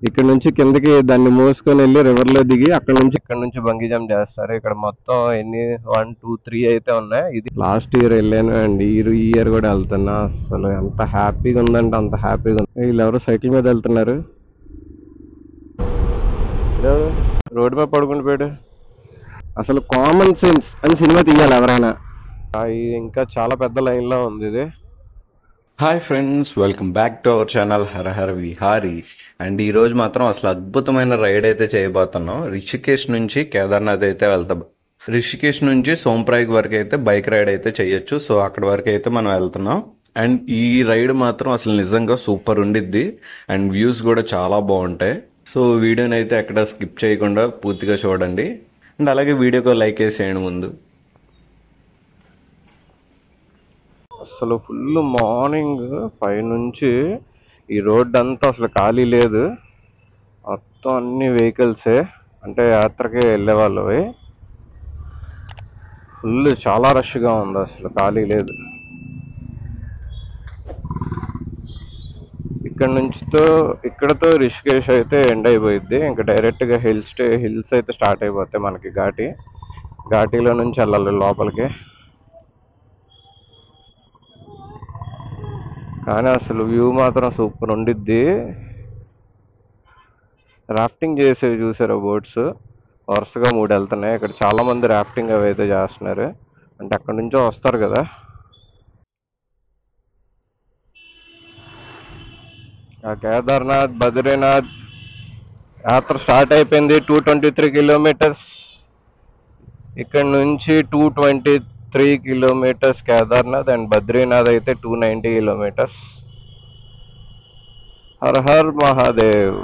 ఇక్కడ నుంచి కిందకి దాన్ని మోసుకొని వెళ్ళి రివర్ లో దిగి ఇక్కడ నుంచి బంగీ జంప్ చేస్తారు. ఇక్కడ మొత్తం ఎన్ని 1 2 3 అయితే ఉన్నాయి. ఇది లాస్ట్ ఇయర్ వెళ్ళాను అండ్ ఈ ఇయర్ కూడా వెళ్తున్నా. అసలు ఎంత హ్యాపీగా ఉందంటే అంత హ్యాపీగా ఉంది. వీళ్ళు ఎవరో సైకిల్ మీద వెళ్తున్నారు. రోడ్డు మీద పడుకుంటూ పోయాడు. అసలు కామన్ సెన్స్ అని సినిమా తీయాలి ఎవరైనా. ఇంకా చాలా పెద్ద లైన్ లో ఉంది ఇది. Hi friends, welcome back to our channel Hara Hara Vihari. And ఈరోజు మాత్రం అసలు అద్భుతమైన రైడ్ అయితే చేయబోతున్నాం. రిషికేష్ నుంచి కేదార్నాథ్ అయితే వెళ్తాం. రిషికేష్ నుంచి సోంప్రాగ్ వరకు అయితే బైక్ రైడ్ అయితే చేయొచ్చు. సో అక్కడ వరకు అయితే మనం వెళ్తున్నాం. అండ్ ఈ రైడ్ మాత్రం అసలు నిజంగా సూపర్ ఉండిద్ది. అండ్ వ్యూస్ కూడా చాలా బాగుంటాయి. సో వీడియోని అయితే ఎక్కడ స్కిప్ చేయకుండా పూర్తిగా చూడండి. అండ్ అలాగే వీడియోకి లైక్ వేసేయండి ముందు. అసలు ఫుల్ మార్నింగ్ 5 నుంచి ఈ రోడ్ అంతా అసలు ఖాళీ లేదు. మొత్తం అన్ని వెహికల్సే, అంటే యాత్రకి వెళ్ళే వాళ్ళవి. ఫుల్ చాలా రష్గా ఉంది, అసలు ఖాళీ లేదు. ఇక్కడతో రిషికేష్ అయితే ఎండ్ అయిపోయింది. ఇంకా డైరెక్ట్గా హిల్స్ అయితే స్టార్ట్ అయిపోతాయి మనకి. ఘాటీలో నుంచి వెళ్ళాలి లోపలికి. కానీ అసలు వ్యూ మాత్రం సూపర్ ఉండిద్ది. రాఫ్టింగ్ చేసేవి చూసారు బోట్స్, వరుసగా 3 వెళ్తున్నాయి. ఇక్కడ చాలా మంది రాఫ్టింగ్ అవి అయితే చేస్తున్నారు. అంటే అక్కడి నుంచో వస్తారు కదా. ఆ కేదార్నాథ్ బద్రీనాథ్ యాత్ర స్టార్ట్ అయిపోయింది. 223 కిలోమీటర్స్. ఇక్కడ నుంచి 223 కిలోమీటర్స్ కేదార్నాథ్. అండ్ బద్రీనాథ్ అయితే 290 కిలోమీటర్స్. Her her Mahadev.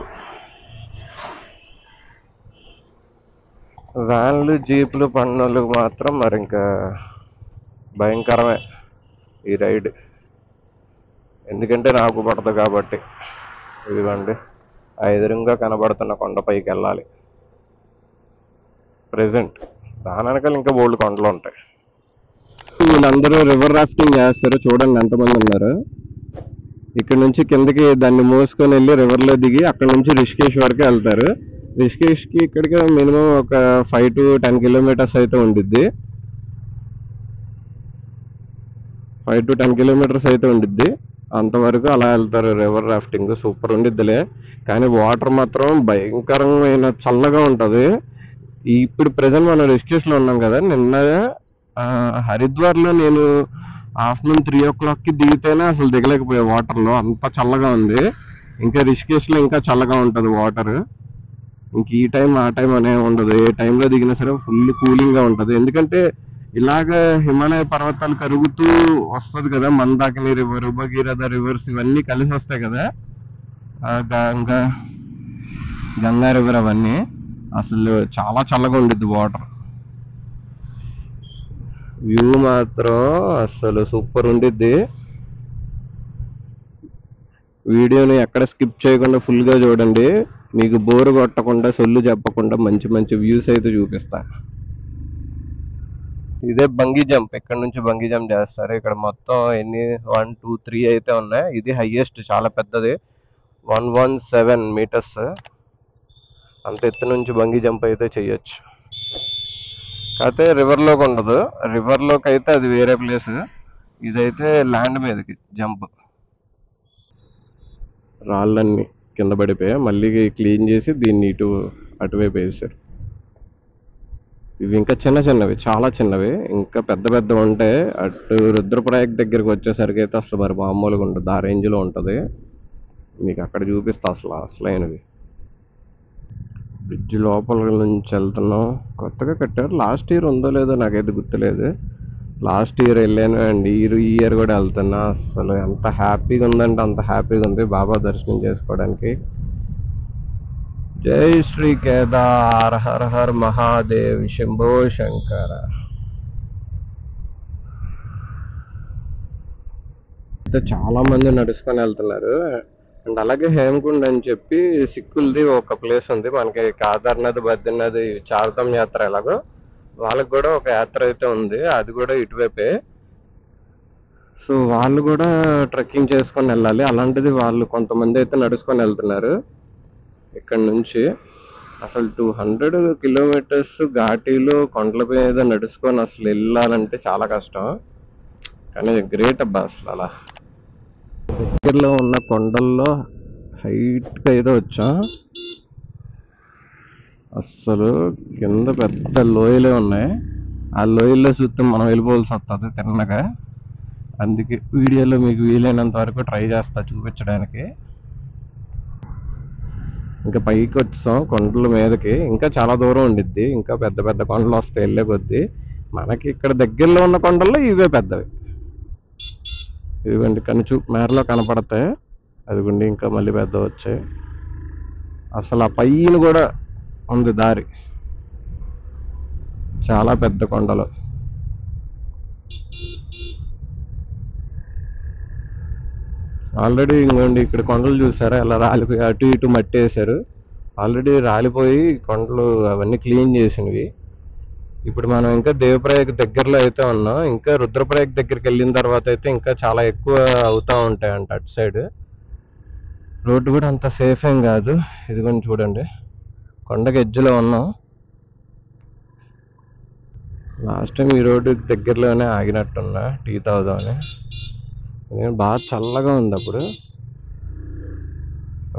వ్యాన్లు, జీపులు, పన్నులు మాత్రం మరి ఇంకా భయంకరమే ఈ రైడ్. ఎందుకంటే నాకు పడదు కాబట్టి. ఇదిగోండి, ఎదురుగా కనబడుతున్న కొండపైకి వెళ్ళాలి ప్రెజెంట్. దాని వెనకాల ఇంకా బోల్డ్ కొండలు ఉంటాయి. వీళ్ళందరూ రివర్ రాఫ్టింగ్ చేస్తారు. చూడండి ఎంతమంది ఉన్నారు. ఇక్కడ నుంచి కిందకి దాన్ని మోసుకొని వెళ్ళి రివర్ లో దిగి అక్కడ నుంచి రిషికేష్ వరకు వెళ్తారు. రిషికేష్ కి ఇక్కడికి మినిమం ఒక 5 to 10 కిలోమీటర్స్ అయితే ఉండిద్ది. 5 to 10 కిలోమీటర్స్ అయితే ఉండిద్ది. అంతవరకు అలా వెళ్తారు రివర్ రాఫ్టింగ్. సూపర్ ఉండిద్దిలే. కానీ వాటర్ మాత్రం భయంకరమైన చల్లగా ఉంటది. ఇప్పుడు ప్రెజెంట్ మనం రిషికేష్ లో ఉన్నాం కదా. నిన్న హరిద్వార్ లో నేను ఆఫ్టర్నూన్ 3 o'clock దిగితేనే అసలు దిగలేకపోయా వాటర్ లో, అంత చల్లగా ఉంది. ఇంకా రిషికేష్ లో ఇంకా చల్లగా ఉంటది వాటర్. ఇంక ఈ టైం ఆ టైం అనే ఉండదు. ఏ టైంలో దిగినా సరే ఫుల్ కూలింగ్ గా ఉంటది. ఎందుకంటే ఇలాగ హిమాలయ పర్వతాలు కరుగుతూ వస్తుంది కదా. మందాకిని రివర్, భగీరథ రివర్స్ ఇవన్నీ కలిసి వస్తాయి కదా. గంగా రివర్ అవన్నీ అసలు చాలా చల్లగా ఉండిద్ది వాటర్. వ్యూ మాత్రం అసలు సూపర్ ఉండిద్ది. వీడియోని ఎక్కడ స్కిప్ చేయకుండా ఫుల్ గా చూడండి. మీకు బోరు కొట్టకుండా, సొల్లు చెప్పకుండా మంచి మంచి వ్యూస్ అయితే చూపిస్తా. ఇదే బంగీ జంప్. ఇక్కడ నుంచి బంగీ జంప్ చేస్తారు. ఇక్కడ మొత్తం ఎన్ని 1 2 3 అయితే ఉన్నాయి. ఇది హైయెస్ట్, చాలా పెద్దది. 117 meters. అంత ఎత్తు నుంచి బంగీ జంప్ అయితే చెయ్యొచ్చు. కాకపోతే రివర్లోకి ఉండదు. రివర్లోకి అయితే అది వేరే ప్లేస్. ఇదైతే ల్యాండ్ మీదకి జంప్. రాళ్ళన్నీ కింద పడిపోయా, మళ్ళీ క్లీన్ చేసి దీన్ని అటువైపు వేసారు. ఇవి ఇంకా చిన్నవి, చాలా చిన్నవి. ఇంకా పెద్ద ఉంటాయి. అటు రుద్రప్రయాగ్ దగ్గరికి వచ్చేసరికి అయితే అసలు మరి మామూలుగా ఉంటుంది. ఆ రేంజ్ లో ఉంటుంది. మీకు అక్కడ చూపిస్తా అసలైనవి. బ్రిడ్జ్ లోపల నుంచి వెళ్తున్నాం. కొత్తగా కట్టారు. లాస్ట్ ఇయర్ ఉందో లేదో నాకైతే గుర్తులేదు. లాస్ట్ ఇయర్ వెళ్ళాను అండ్ ఈ ఇయర్ కూడా వెళ్తున్నా. అసలు ఎంత హ్యాపీగా ఉందంటే అంత హ్యాపీగా ఉంది బాబా దర్శనం చేసుకోవడానికి. జై శ్రీ కేదార్, హర హర్ మహాదేవ్, శంభో శంకర. అయితే చాలా మంది నడుచుకొని వెళ్తున్నారు. అండ్ అలాగే హేమకుండ్ అని చెప్పి సిక్కులది ఒక ప్లేస్ ఉంది. మనకి కేదార్నాథ్, బద్రీనాథ్, చార్ధామ్ యాత్ర ఎలాగో వాళ్ళకి కూడా ఒక యాత్ర అయితే ఉంది. అది కూడా ఇటువైపే. సో వాళ్ళు కూడా ట్రెక్కింగ్ చేసుకొని వెళ్ళాలి. అలాంటిది వాళ్ళు కొంతమంది అయితే నడుచుకొని వెళ్తున్నారు. ఇక్కడ నుంచి అసలు 200 కిలోమీటర్స్ ఘాటీలో కొండల మీద నడుచుకొని అసలు వెళ్ళాలంటే చాలా కష్టం. కానీ గ్రేట్ అబ్బా అసలు. అలా దగ్గరలో ఉన్న కొండల్లో హైట్గా అయితే వచ్చాం. అస్సలు కింద పెద్ద లోయలే ఉన్నాయి. ఆ లోయల్లో చూస్తే మనం వెళ్ళిపోవాల్సి వస్తుంది తిన్నగా. అందుకే వీడియోలో మీకు వీలైనంత వరకు ట్రై చేస్తా చూపించడానికి. ఇంకా పైకి వచ్చాం కొండల మీదకి. ఇంకా చాలా దూరం ఉండిద్ది, ఇంకా పెద్ద పెద్ద కొండలు వస్తాయి వెళ్ళే కొద్దీ. మనకి ఇక్కడ దగ్గరలో ఉన్న కొండల్లో ఇవే పెద్దవి. ఇదిగోండి కనుచూపు మేరలో కనపడతాయి. అదిగోండి ఇంకా మళ్ళీ పెద్ద వచ్చాయి. అసలు ఆ పైన కూడా ఉంది దారి, చాలా పెద్ద కొండలు. ఆల్రెడీ ఇంకోండి ఇక్కడ కొండలు చూసారా ఎలా రాలిపోయి అటు ఇటు మట్టి వేశారు. ఆల్రెడీ రాలిపోయి కొండలు అవన్నీ క్లీన్ చేసినవి. ఇప్పుడు మనం ఇంకా దేవప్రయాగ దగ్గరలో అయితే ఉన్నాం. ఇంకా రుద్రప్రయాగ దగ్గరికి వెళ్ళిన తర్వాత అయితే ఇంకా చాలా ఎక్కువ అవుతా ఉంటాయంట అటు సైడ్. రోడ్డు కూడా అంత సేఫ్ ఏం కాదు. ఇదిగోండి చూడండి, కొండకి ఎడ్జ్లో ఉన్నాం. లాస్ట్ టైం ఈ రోడ్డు దగ్గరలోనే ఆగినట్టున్నా టీ తాగుదామని. బాగా చల్లగా ఉంది అప్పుడు.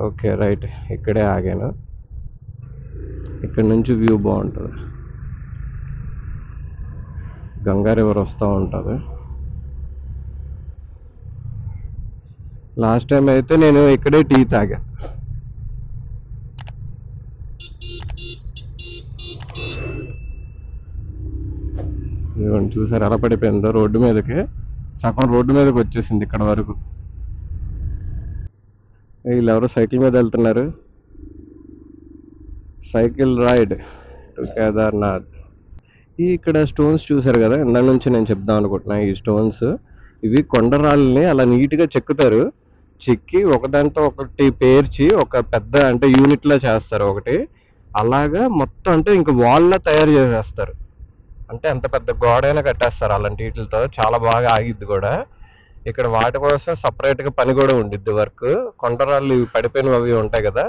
ఓకే రైట్, ఇక్కడే ఆగాను. ఇక్కడ నుంచి వ్యూ బాగుంటుంది. గంగా రివర్ వస్తూ ఉంటుంది. లాస్ట్ టైం అయితే నేను ఇక్కడే టీ తాగా. చూసారు ఎలా పడిపోయిందో రోడ్డు మీదకి. సగం రోడ్డు మీదకి వచ్చేసింది ఇక్కడ వరకు. వీళ్ళు ఎవరో సైకిల్ మీద వెళ్తున్నారు. Cycle ride to Kedarnath. ఇక్కడ స్టోన్స్ చూసారు కదా, ఇందా నుంచి నేను చెప్దాం అనుకుంటున్నా. ఈ స్టోన్స్ ఇవి కొండరాళ్ళని అలా నీట్గా చెక్కుతారు. చెక్కి ఒకదాంతో ఒకటి పేర్చి ఒక పెద్ద అంటే యూనిట్ లా చేస్తారు ఒకటి. అలాగా మొత్తం అంటే ఇంకా వాళ్ళ తయారు చేసేస్తారు. అంటే ఎంత పెద్ద గోడైనా కట్టేస్తారు అలాంటి వీటితో. చాలా బాగా ఆగిద్ది కూడా. ఇక్కడ వాటి కోసం సపరేట్గా పని కూడా ఉండిద్ది వర్క్. కొండరాళ్ళు ఇవి పడిపోయినవి అవి ఉంటాయి కదా,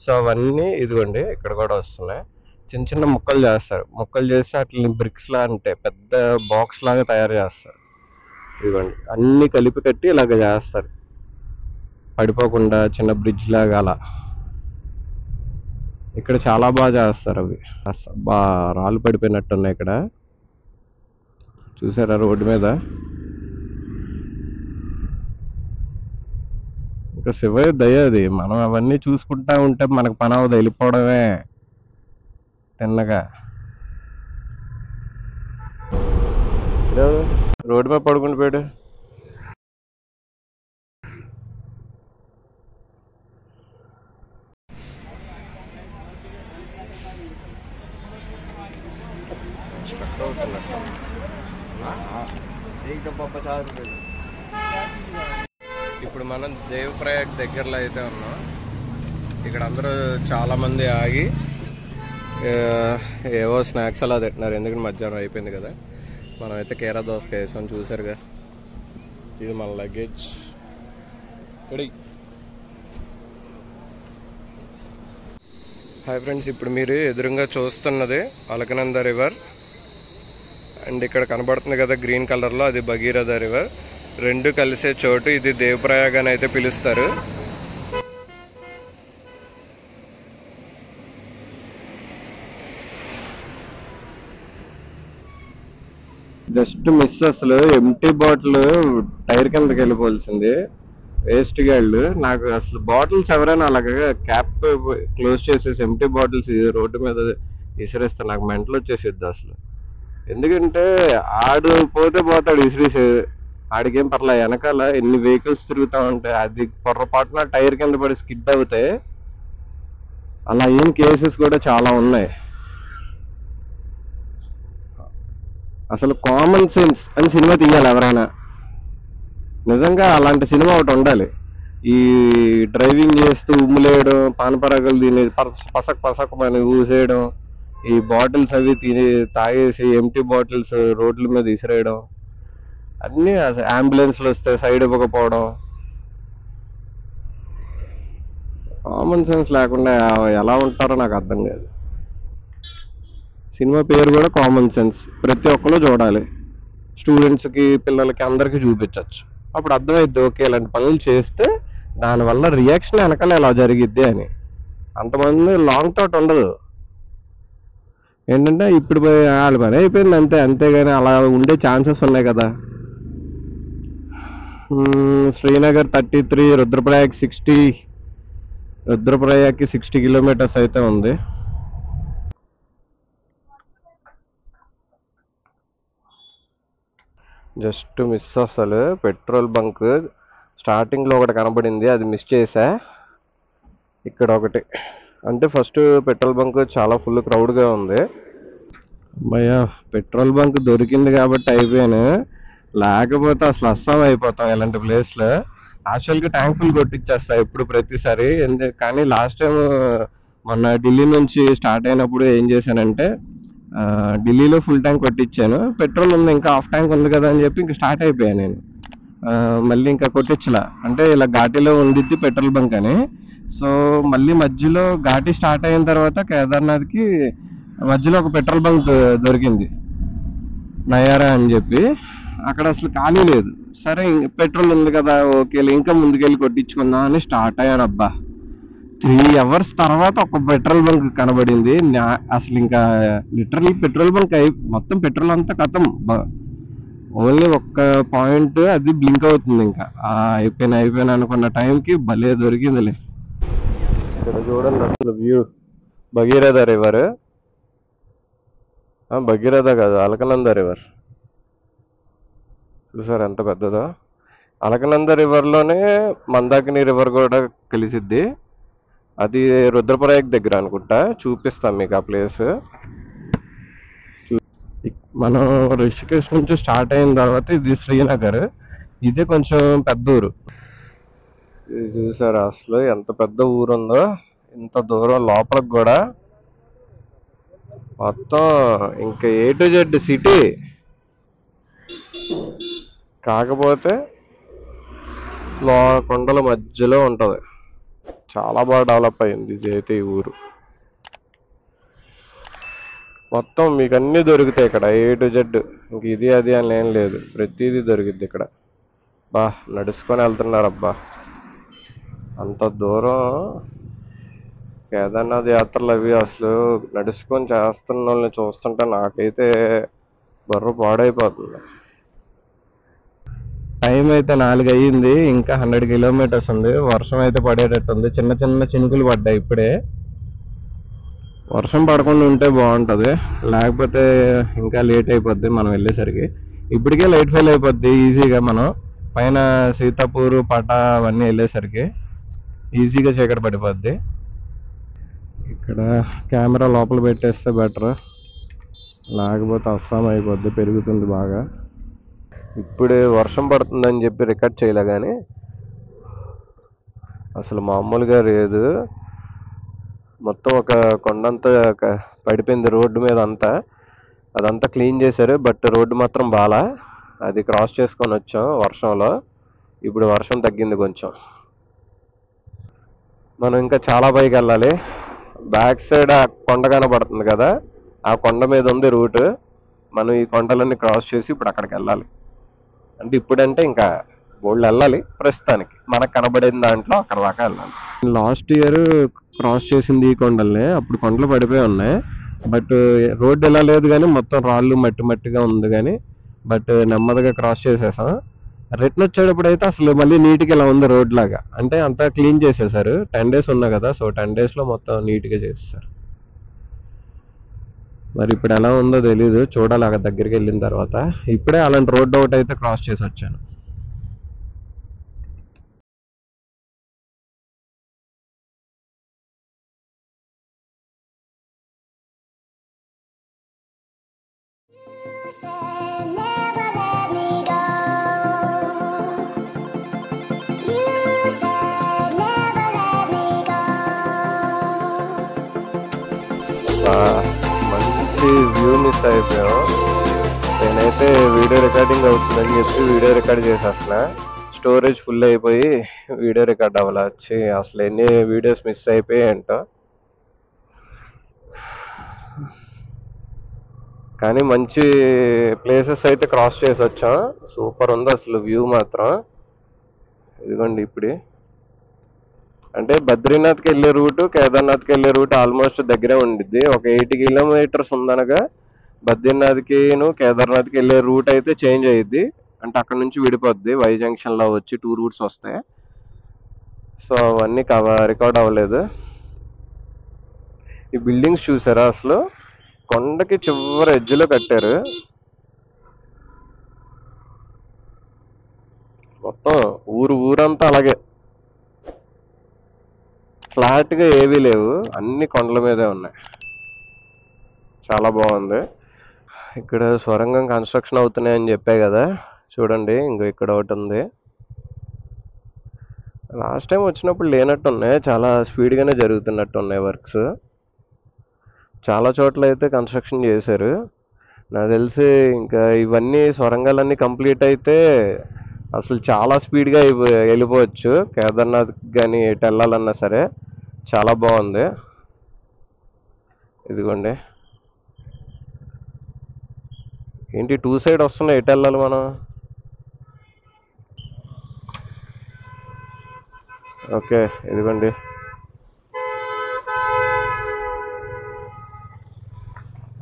సో అవన్నీ ఇదిగోండి ఇక్కడ కూడా వస్తున్నాయి. చిన్న చిన్న ముక్కలు చేస్తారు. ముక్కలు చేసి వాటిని బ్రిక్స్ లా అంటే పెద్ద బాక్స్ లాగా తయారు చేస్తారు. ఇదిగోండి అన్ని కలిపి కట్టి ఇలాగ చేస్తారు, పడిపోకుండా చిన్న బ్రిడ్జ్ లాగా అలా. ఇక్కడ చాలా బాగా చేస్తారు అవి. రాళ్ళు పడిపోయినట్టున్నాయి ఇక్కడ. చూసారా రోడ్డు మీద. ఇంకా శివయ్య దయ అది. మనం అవన్నీ చూసుకుంటా ఉంటే మనకు పని అవదు, వెళ్ళిపోవడమే తిన్నగా. రోడ్డు మీద పడుకుంటూ పోయాడు. ఇప్పుడు మనం దేవప్రయాగ్ దగ్గరలో అయితే ఉన్నాం. ఇక్కడ అందరూ చాలా మంది ఆగి ఏవో స్నాక్స్ అలా తింటున్నారు, ఎందుకంటే మధ్యాహ్నం అయిపోయింది కదా. మనం అయితే కీరా దోసకాయ వేసాం చూసారుగా. ఇది మన లగేజ్. హాయ్ ఫ్రెండ్స్, ఇప్పుడు మీరు ఎదురుగా చూస్తున్నది అలకనంద రివర్. అండ్ ఇక్కడ కనబడుతుంది కదా గ్రీన్ కలర్లో, అది భగీరథ రివర్. రెండు కలిసే చోటు ఇది దేవప్రయాగ్ అని అయితే పిలుస్తారు. Just miss. అసలు ఎంటీ బాటిల్ టైర్ కిందకి వెళ్ళిపోవాల్సింది. వేస్ట్ గాళ్ళు. నాకు అసలు బాటిల్స్ ఎవరైనా అలాగా క్యాప్ క్లోజ్ చేసేసి ఎంటీ బాటిల్స్ రోడ్డు మీద విసిరేస్తే నాకు మెంటల్ వచ్చేసిద్ది అసలు. ఎందుకంటే ఆడు పోతే పోతాడు విసిరేసి, ఆడికేం పర్లే. వెనకాల ఎన్ని వెహికల్స్ తిరుగుతా ఉంటాయి, అది పొరపాటున టైర్ కింద పడి స్కిడ్ అవుతాయి. అలా ఏం కేసెస్ కూడా చాలా ఉన్నాయి. అసలు కామన్ సెన్స్ అని సినిమా తీయాలి ఎవరైనా. నిజంగా అలాంటి సినిమా ఒకటి ఉండాలి. ఈ డ్రైవింగ్ చేస్తూ ఉమ్ములేయడం, పానపరాగలు తిని పసక్ పసకమని ఊసేయడం, ఈ బాటిల్స్ అవి తాగేసి ఎంటీ బాటిల్స్ రోడ్ల మీద విసిరేయడం, అన్నీ అంబులెన్స్లు వస్తే సైడ్ ఇవ్వకపోవడం. కామన్ సెన్స్ లేకుండా ఎలా ఉంటారో నాకు అర్థం కాదు. సినిమా పేరు కూడా కామన్ సెన్స్, ప్రతి ఒక్కరు చూడాలి, స్టూడెంట్స్కి పిల్లలకి అందరికీ చూపించవచ్చు. అప్పుడు అర్థమైద్ది ఓకే ఇలాంటి పనులు చేస్తే దానివల్ల రియాక్షన్ వెనకాల ఎలా జరిగిద్ది అని. అంతమంది లాంగ్ థాట్ ఉండదు. ఏంటంటే ఇప్పుడు వాళ్ళ పని అయిపోయింది అంతే, అంతేగాని అలా ఉండే ఛాన్సెస్ ఉన్నాయి కదా. శ్రీనగర్ 33, రుద్రప్రయాగ్ 60, రుద్రప్రయాగ్కి 60 కిలోమీటర్స్ అయితే ఉంది. Just miss. అసలు పెట్రోల్ బంక్ స్టార్టింగ్లో ఒకటి కనబడింది, అది మిస్ చేసా. ఇక్కడ ఒకటి అంటే ఫస్ట్ పెట్రోల్ బంక్ చాలా ఫుల్ క్రౌడ్గా ఉంది. భయ్యా పెట్రోల్ బంక్ దొరికింది కాబట్టి అయిపోయాను, లేకపోతే అసలు అస్సాం అయిపోతాం ఇలాంటి ప్లేస్లో. యాక్చువల్గా ట్యాంక్ ఫుల్ కొట్టించేస్తా ఎప్పుడు ప్రతిసారి. కానీ లాస్ట్ టైం మొన్న ఢిల్లీ నుంచి స్టార్ట్ అయినప్పుడు ఏం చేశానంటే ఢిల్లీలో ఫుల్ ట్యాంక్ కొట్టించాను. పెట్రోల్ ఉంది ఇంకా హాఫ్ ట్యాంక్ ఉంది కదా అని చెప్పి ఇంకా స్టార్ట్ అయిపోయాను నేను. మళ్ళీ ఇంకా కొట్టించలా, అంటే ఇలా ఘాటీలో ఉండిద్ది పెట్రోల్ బంక్ అని. సో మళ్ళీ మధ్యలో ఘాటీ స్టార్ట్ అయిన తర్వాత కేదార్నాథ్కి మధ్యలో ఒక పెట్రోల్ బంక్ దొరికింది, నయారా అని చెప్పి. అక్కడ అసలు ఖాళీ లేదు. సరే పెట్రోల్ ఉంది కదా ఓకే ఇంకా ముందుకెళ్ళి కొట్టించుకుందాం అని స్టార్ట్ అయ్యాను. అబ్బా 3 hours తర్వాత ఒక పెట్రోల్ బంక్ కనబడింది. అసలు ఇంకా లిటరలీ పెట్రోల్ బంక్ మొత్తం పెట్రోల్ అంతా ఖతం. ఓన్లీ ఒక్క పాయింట్ అది బ్లింక్ అవుతుంది. ఇంకా అయిపోయిన అనుకున్న టైంకి భలే దొరికిందిలే. ఇక్కడ చూడండి అసలు వ్యూ, భగీరథ రివర్, భగీరథ కాదు అలకనంద రివర్. చూసారు ఎంత పెద్దదో. అలకనంద రివర్లోనే మందాకిని రివర్ కూడా కలిసిద్ది. అది రుద్రప్రయాగ్ దగ్గర అనుకుంటా, చూపిస్తాం మీకు ఆ ప్లేస్. మనం రిషికేశ్ నుంచి స్టార్ట్ అయిన తర్వాత ఇది శ్రీనగర్, ఇదే కొంచెం పెద్ద ఊరు. ఇది చూసారు అసలు ఎంత పెద్ద ఊరు ఉందో, ఇంత దూరం లోపలికి కూడా మొత్తం ఇంకా A to Z సిటీ. కాకపోతే కొండల మధ్యలో ఉంటది. చాలా బాగా డెవలప్ అయింది ఇది అయితే ఈ ఊరు. మొత్తం మీకు అన్నీ దొరుకుతాయి ఇక్కడ A to Z. ఇంక ఇది అది అని ఏం లేదు, ప్రతిదీ దొరికిద్ది ఇక్కడ. బా నడుచుకొని వెళ్తున్నారు అబ్బా అంత దూరం. కేదార్నాథ్ యాత్రలు అవి అసలు నడుచుకొని చేస్తున్న వాళ్ళని చూస్తుంటే నాకైతే బర్ర పాడైపోతుంది. టైం అయితే 4 అయ్యింది, ఇంకా 100 కిలోమీటర్స్ ఉంది. వర్షం అయితే పడేటట్టుంది, చిన్న చిన్న చినుకులు పడ్డాయి ఇప్పుడే. వర్షం పడకుండా ఉంటే బాగుంటుంది, లేకపోతే ఇంకా లేట్ అయిపోద్ది మనం వెళ్ళేసరికి. ఇప్పటికే లైట్ ఫెయిల్ అయిపోద్ది ఈజీగా. మనం పైన సీతాపూర్ పట అవన్నీ వెళ్ళేసరికి ఈజీగా చీకటి పడిపోద్ది. ఇక్కడ కెమెరా లోపల పెట్టేస్తే బెటర్, లేకపోతే అస్సాం అయిపోద్ది, పెరుగుతుంది బాగా. ఇప్పుడే వర్షం పడుతుందని చెప్పి రికార్డ్ చేయలే కానీ అసలు మామూలుగా లేదు. మొత్తం ఒక కొండంతా పడిపోయింది రోడ్డు మీద అంతా. అదంతా క్లీన్ చేశారు, బట్ రోడ్డు మాత్రం బాలా. అది క్రాస్ చేసుకొని వచ్చాం వర్షంలో. ఇప్పుడు వర్షం తగ్గింది కొంచెం. మనం ఇంకా చాలా పైకి వెళ్ళాలి. బ్యాక్ సైడ్ ఆ కొండ కనబడుతుంది కదా, ఆ కొండ మీద ఉంది రూట్. మనం ఈ కొండలన్నీ క్రాస్ చేసి ఇప్పుడు అక్కడికి వెళ్ళాలి. అంటే ఇప్పుడంటే ఇంకా బోల్డ్ వెళ్ళాలి, ప్రస్తుతానికి మనకు కనబడిన దాంట్లో అక్కడ దాకా వెళ్ళాలి. లాస్ట్ ఇయర్ క్రాస్ చేసింది ఈ కొండల్ని, అప్పుడు కొండలు పడిపోయి ఉన్నాయి. బట్ రోడ్డు ఎలా లేదు కానీ మొత్తం రాళ్ళు మట్టి మట్టిగా ఉంది కానీ, బట్ నెమ్మదిగా క్రాస్ చేసేసాం. రిటర్న్ వచ్చేటప్పుడు అయితే అసలు మళ్ళీ నీట్గా ఇలా ఉంది రోడ్ లాగా. అంటే అంతా క్లీన్ చేసేసారు. 10 days ఉన్నా కదా, సో 10 daysలో మొత్తం నీట్గా చేసేసారు. మరి ఇప్పుడు ఎలా ఉందో తెలీదు, చూడాలి అక్కడ దగ్గరికి వెళ్ళిన తర్వాత. ఇప్పుడే అలాంటి రోడ్ ఒకటి అయితే క్రాస్ చేసి వచ్చాను. మంచి వ్యూ మిస్ అయిపోయాం. నేనైతే వీడియో రికార్డింగ్ అవుతుందని చెప్పి వీడియో రికార్డ్ చేసేస్తున్నా. స్టోరేజ్ ఫుల్ అయిపోయి వీడియో రికార్డ్ అవ్వాలి. అసలు ఎన్ని వీడియోస్ మిస్ అయిపోయాయి ఏంటో. కానీ మంచి ప్లేసెస్ అయితే క్రాస్ చేసి వచ్చాం. సూపర్ ఉంది అసలు వ్యూ మాత్రం. ఇదిగోండి ఇప్పుడు అంటే బద్రీనాథ్కి వెళ్ళే రూటు కేదార్నాథ్కి వెళ్ళే రూట్ ఆల్మోస్ట్ దగ్గరే ఉండిద్ది. ఒక 80 కిలోమీటర్స్ ఉందనగా బద్రీనాథ్కి కేదార్నాథ్కి వెళ్ళే రూట్ అయితే చేంజ్ అయ్యిద్ది. అంటే అక్కడ నుంచి విడిపోద్ది. వై జంక్షన్లో వచ్చి 2 రూట్స్ వస్తాయి. సో అవన్నీ రికార్డ్ అవ్వలేదు. ఈ బిల్డింగ్స్ చూసారా అసలు కొండకి చివరి ఎడ్జ్లో కట్టారు. మొత్తం ఊరంతా అలాగే ఫ్లాట్గా ఏవీ లేవు, అన్ని కొండల మీదే ఉన్నాయి. చాలా బాగుంది. ఇక్కడ సొరంగం కన్స్ట్రక్షన్ అవుతున్నాయని చెప్పే కదా, చూడండి ఇంకో ఇక్కడ ఒకటి ఉంది. లాస్ట్ టైం వచ్చినప్పుడు లేనట్టు ఉన్నాయి, చాలా స్పీడ్గానే జరుగుతున్నట్టు ఉన్నాయి వర్క్స్. చాలా చోట్ల అయితే కన్స్ట్రక్షన్ చేశారు. నాకు తెలిసి ఇంకా ఇవన్నీ సొరంగాలన్నీ కంప్లీట్ అయితే అసలు చాలా స్పీడ్గా వెళ్ళిపోవచ్చు. కేదార్నాథ్ కానీ ఎటు వెళ్ళాలన్నా సరే చాలా బాగుంది. ఇదిగోండి ఏంటి 2 సైడ్ వస్తున్నాయి, ఎటు వెళ్ళాలి మనం? ఓకే ఇదిగోండి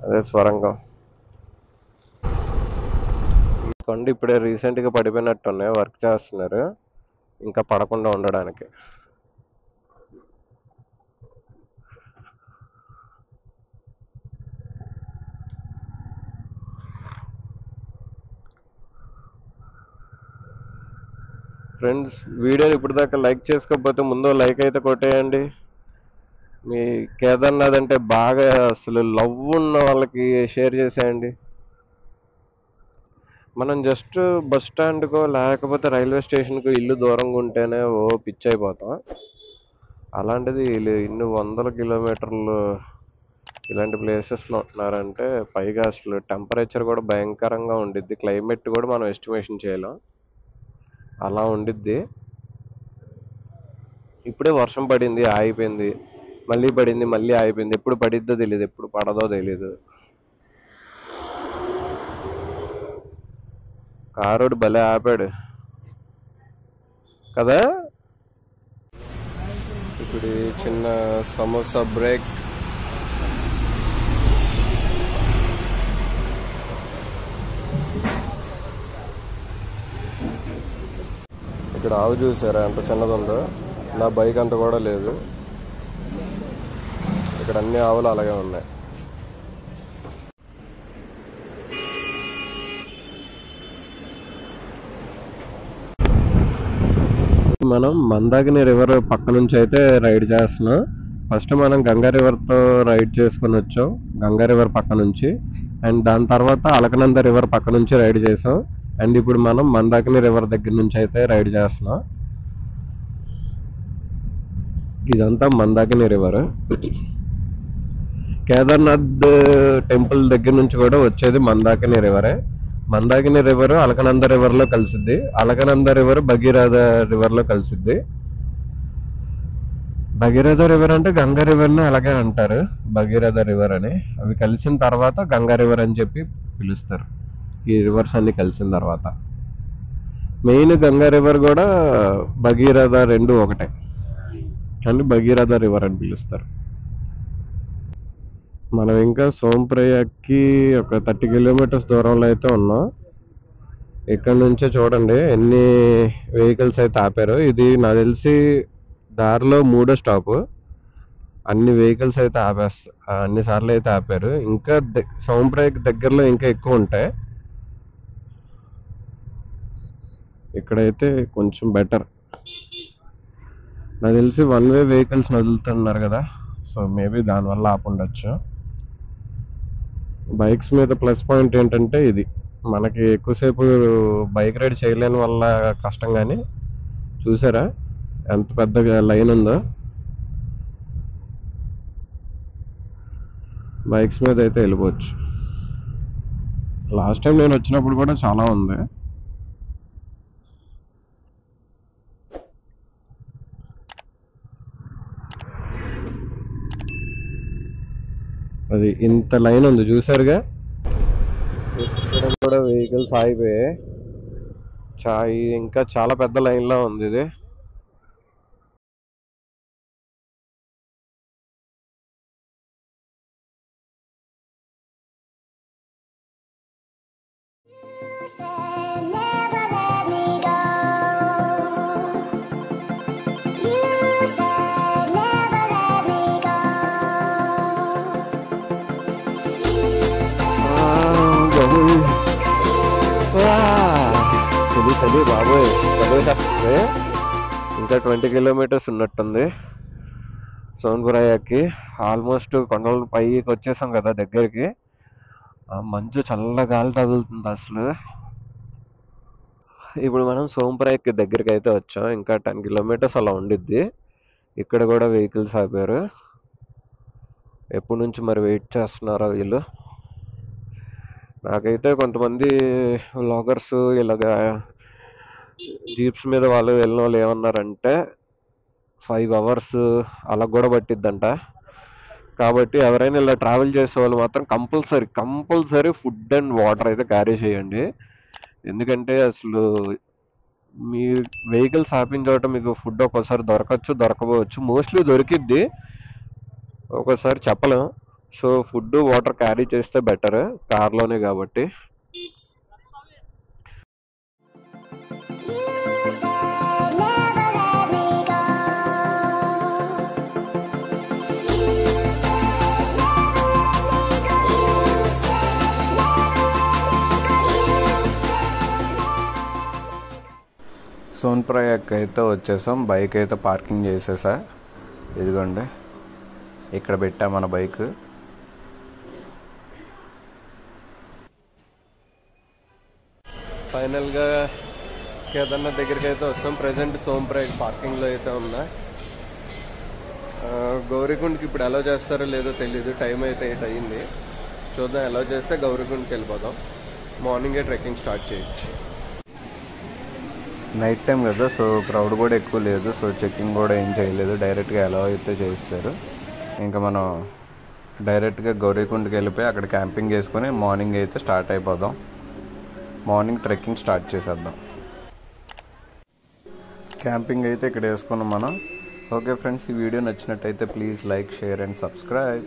అదే స్వరంగం. కొండ ఇప్పుడే రీసెంట్గా పడిపోయినట్టున్నాయి, వర్క్ చేస్తున్నారు ఇంకా పడకుండా ఉండడానికి. ఫ్రెండ్స్ వీడియోని ఇప్పుడు దాకా లైక్ చేసుకోకపోతే ముందు లైక్ అయితే కొట్టేయండి. మీ కేదార్నాథ్ అంటే బాగా అసలు లవ్ ఉన్న వాళ్ళకి షేర్ చేసేయండి. మనం జస్ట్ బస్ స్టాండ్కో లేకపోతే రైల్వే స్టేషన్కో ఇల్లు దూరంగా ఉంటేనే పిచ్చి అయిపోతాం. అలాంటిది వీళ్ళు ఇన్ని 100 కిలోమీటర్లు ఇలాంటి ప్లేసెస్లో ఉంటున్నారంటే, పైగా అసలు టెంపరేచర్ కూడా భయంకరంగా ఉండిద్ది. క్లైమేట్ కూడా మనం ఎస్టిమేషన్ చేయలేం, అలా ఉండిద్ది. ఇప్పుడే వర్షం పడింది, ఆగిపోయింది, మళ్ళీ పడింది, మళ్ళీ ఆగిపోయింది. ఎప్పుడు పడిద్దో తెలియదు, ఎప్పుడు పడదో తెలియదు. కారోడు భలే ఆపాడు కదా. ఇప్పుడు చిన్న సమోసా బ్రేక్. ఇక్కడ ఆవు చూసారా ఎంత చిన్నది ఉందో, నా బైక్ అంత కూడా లేదు. ఇక్కడ అన్ని ఆవులు అలాగే ఉన్నాయి. మనం మందాకిని రివర్ పక్క నుంచి అయితే రైడ్ చేస్తున్నాం. ఫస్ట్ మనం గంగా రివర్తో రైడ్ చేసుకుని వచ్చాం, గంగా రివర్ పక్క నుంచి. అండ్ దాని తర్వాత అలకనంద రివర్ పక్క నుంచి రైడ్ చేసాం. అండ్ ఇప్పుడు మనం మందాకిని రివర్ దగ్గర నుంచి అయితే రైడ్ చేస్తున్నాం. ఇదంతా మందాకిని రివర్. కేదార్నాథ్ టెంపుల్ దగ్గర నుంచి కూడా వచ్చేది మందాకిని రివరే. మందాకిని రివర్ అలకనంద రివర్ లో కలిసిద్ది, అలకనంద రివర్ భగీరథ రివర్ లో కలిసిద్ది. భగీరథ రివర్ అంటే గంగా రివర్ ని అలాగే అంటారు, భగీరథ రివర్ అని. అవి కలిసిన తర్వాత గంగా రివర్ అని చెప్పి పిలుస్తారు. ఈ రివర్స్ అన్ని కలిసిన తర్వాత మెయిన్ గంగా రివర్ కూడా భగీరథ రెండు ఒకటే, కానీ భగీరథ రివర్ అని పిలుస్తారు. మనం ఇంకా సోంప్రయాగ్కి ఒక 30 కిలోమీటర్స్ దూరంలో అయితే ఉన్నాం. ఇక్కడ నుంచే చూడండి ఎన్ని వెహికల్స్ అయితే ఆపారు. ఇది నాకు తెలిసి దారిలో 3వ స్టాప్. అన్ని వెహికల్స్ అయితే అన్ని సార్లు అయితే ఆపారు. ఇంకా సోంప్రయాగ్ దగ్గరలో ఇంకా ఎక్కువ ఉంటాయి. ఇక్కడైతే కొంచెం బెటర్. నాకు తెలిసి 1 వే వెహికల్స్ వదులుతున్నారు కదా, సో మేబీ దానివల్ల ఆపుండొచ్చు. బైక్స్ మీద ప్లస్ పాయింట్ ఏంటంటే ఇది, మనకి ఎక్కువసేపు బైక్ రైడ్ చేయలేని వల్ల కష్టం. కానీ చూసారా ఎంత పెద్ద లైన్ ఉందో. బైక్స్ మీద అయితే వెళ్ళిపోవచ్చు. లాస్ట్ టైం నేను వచ్చినప్పుడు కూడా చాలా ఉంది. అది ఇంత లైన్ ఉంది చూసారుగా. ఇక్కడ కూడా వెహికల్స్ ఆగిపోయాయి. ఇంకా చాలా పెద్ద లైన్ లా ఉంది ఇది. చలి బాబోయ్, చదివేసేస్తుంది. ఇంకా 20 కిలోమీటర్స్ ఉన్నట్టుంది సోన్పురాయకి. ఆల్మోస్ట్ కొండల పైకి వచ్చేసాం కదా దగ్గరికి. మంచు చల్ల గాలి తగులుతుంది అసలు. ఇప్పుడు మనం సోన్పురాయకి దగ్గరికి అయితే వచ్చాం. ఇంకా 10 కిలోమీటర్స్ అలా ఉండిద్ది. ఇక్కడ కూడా వెహికల్స్ ఆపారు. ఎప్పటి నుంచి మరి వెయిట్ చేస్తున్నారో వీళ్ళు. నాకైతే కొంతమంది వ్లాగర్స్ ఇలాగా జీప్స్ మీద వాళ్ళు వెళ్ళిన వాళ్ళు ఏమన్నారంటే 5 అవర్స్ అలా కూడా పట్టిద్దంట. కాబట్టి ఎవరైనా ఇలా ట్రావెల్ చేసే వాళ్ళు మాత్రం కంపల్సరీ ఫుడ్ అండ్ వాటర్ అయితే క్యారీ చేయండి. ఎందుకంటే అసలు మీ వెహికల్స్ ఆపిన చోట మీకు ఫుడ్ ఒక్కోసారి దొరకచ్చు, దొరకపోవచ్చు. మోస్ట్లీ దొరికిద్ది, ఒక్కోసారి చెప్పలేం. సో ఫుడ్ వాటర్ క్యారీ చేస్తే బెటర్, కార్లోనే కాబట్టి. సోన్ప్రయాగ్ అయితే వచ్చేసాం. బైక్ అయితే పార్కింగ్ చేసేసా. ఇదిగోండి ఇక్కడ పెట్టా మన బైక్. ఫైనల్గా కేదార్నాథ్ దగ్గరికి అయితే వస్తాం. ప్రజెంట్ సోన్ప్రయాగ్ పార్కింగ్లో అయితే ఉన్నా. గౌరీకుండ్కి ఇప్పుడు అలౌ చేస్తారో లేదో తెలీదు. టైం అయితే 8 అయ్యింది. చూద్దాం, అలౌ చేస్తే గౌరీకుండ్కి వెళ్ళిపోదాం. మార్నింగే ట్రెక్కింగ్ స్టార్ట్ చేయొచ్చు. నైట్ టైం కదా, సో క్రౌడ్ కూడా ఎక్కువ లేదు. సో చెకింగ్ కూడా ఏం చేయలేదు, డైరెక్ట్గా అలౌ అయితే చేస్తారు. ఇంకా మనం డైరెక్ట్గా గౌరీకుండ్కి వెళ్ళిపోయి అక్కడ క్యాంపింగ్ చేసుకొని మార్నింగ్ అయితే స్టార్ట్ అయిపోదాం. మార్నింగ్ ట్రెక్కింగ్ స్టార్ట్ చేసేద్దాం. క్యాంపింగ్ అయితే ఇక్కడ వేసుకున్నాం మనం. ఓకే ఫ్రెండ్స్, ఈ వీడియో నచ్చినట్టయితే please like, share and subscribe.